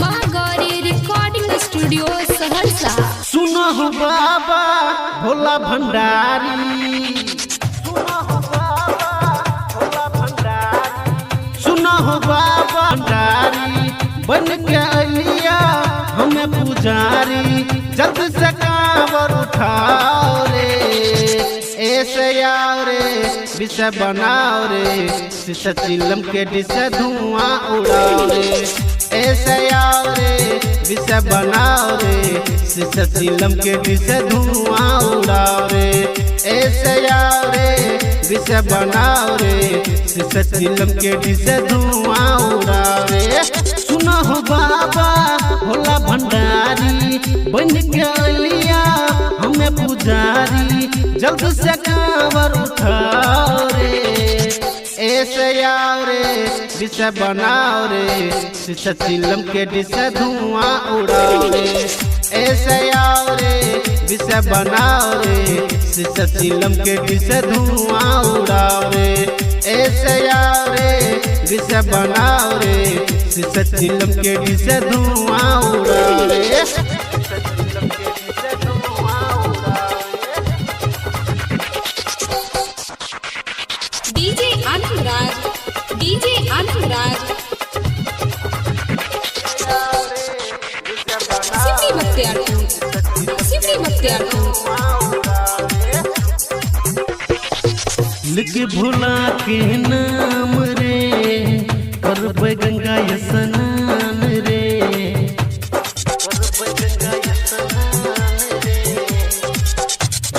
Mahagauri recording studio Saharsa. सुनो हो बाबा भोला भंडारी, सुनो हो बाबा भंडारी, बन के अलिया हमें पुजारी, जल्द से कांवर उठाओ रे, ऐसे आओ रे, विषय बनाओ रे, शीशा चिलम के डिसे धुआं उड़ाओ रे, ऐसे आओ रे, विषय बनाओ रे, शीशा चिलम के डिसे धुआं उड़ाओ रे, ऐसे आओ रे, विषय बनाओ रे, शीशा चिलम के डिसे धुआं उड़ाओ रे। सुनो हो बाबा भोला भंडारी, बन के अलिया हमें पुजारी, जल्द से कांवर उठाओ रे, ऐसे आओ रे, विषय बनाओ रे, शीशा चिलम के डिसे धुआं उड़ाओ रे, ऐसे आओ रे, विषय बनाओ रे, शीशा चिलम के डिसे धुआं उड़ाओ रे, ऐसे आओ रे, विषय बनाओ रे, शीशा चिलम के डिसे धुआं उड़ाओ रे। DJ Anand Raj, DJ Anand Raj, Simri Bakhtiyarpur, Simri Bakhtiyarpur. लिख भोला के नाम रे, करबै गंगा स्नान रे,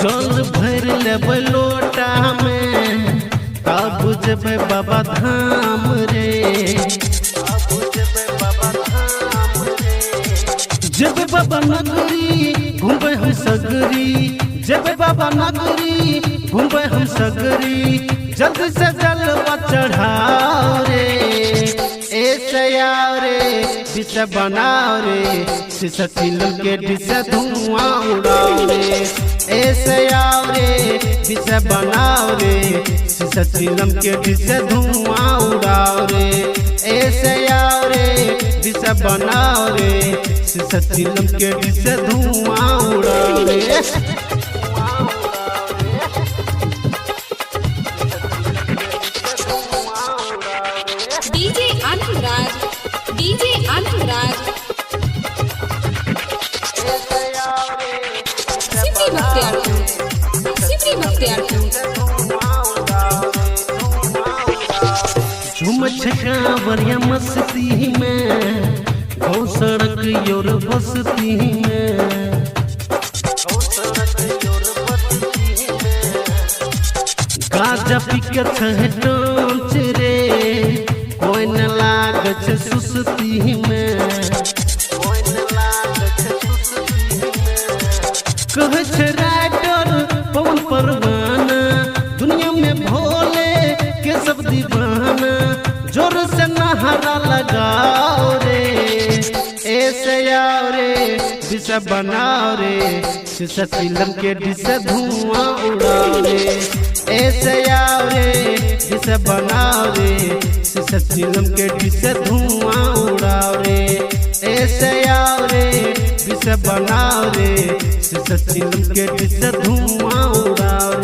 जल भर लेबै लोटा में, तब जेबै बाबा धाम रे, जेबै बाबा नगरी घूमबै हम सगरी, जेबै बाबा नगरी घूमबै हम सगरी, जल्द से जलवा चढ़ाओ रे, ऐसे आओ रे, विषय बनाओ रे, शीशा चिलम के डिसे धुआं उड़ाओ रे, ऐसे आओ रे, विषय बनाओ रे, शीशा चिलम के डिसे धुआं उड़ाओ रे, ऐसे आओ रे, विषय बनाओ रे, शीशा चिलम के डिसे धुआं उड़ाओ रे। DJ Anand Raj, DJ Anand Raj, Simri Bakhtiyarpur, Simri Bakhtiyarpur. झूम छकावरिया मस्ती में, गौ सड़क योर बस्ती में, गाजा पिके छहटोच रे, कोई न लाग छ सुस्ती में, कह छ राइटर पवन परवाना, दुनिया में भोले के सब दीवाना, जोर से नहरा लगाओ रे, ऐसे आओ रे, विषय बनाओ रे, शीशा चिलम के डिसे धुआं उड़ाओ रे, ऐसे आओ रे, विषय बनाओ रे, शीशा चिलम के डिसे धुआं उड़ाओ रे, ऐसे आओ रे, विषय बनाओ रे, शीशा चिलम के डिसे धुआं उड़ाओ रे।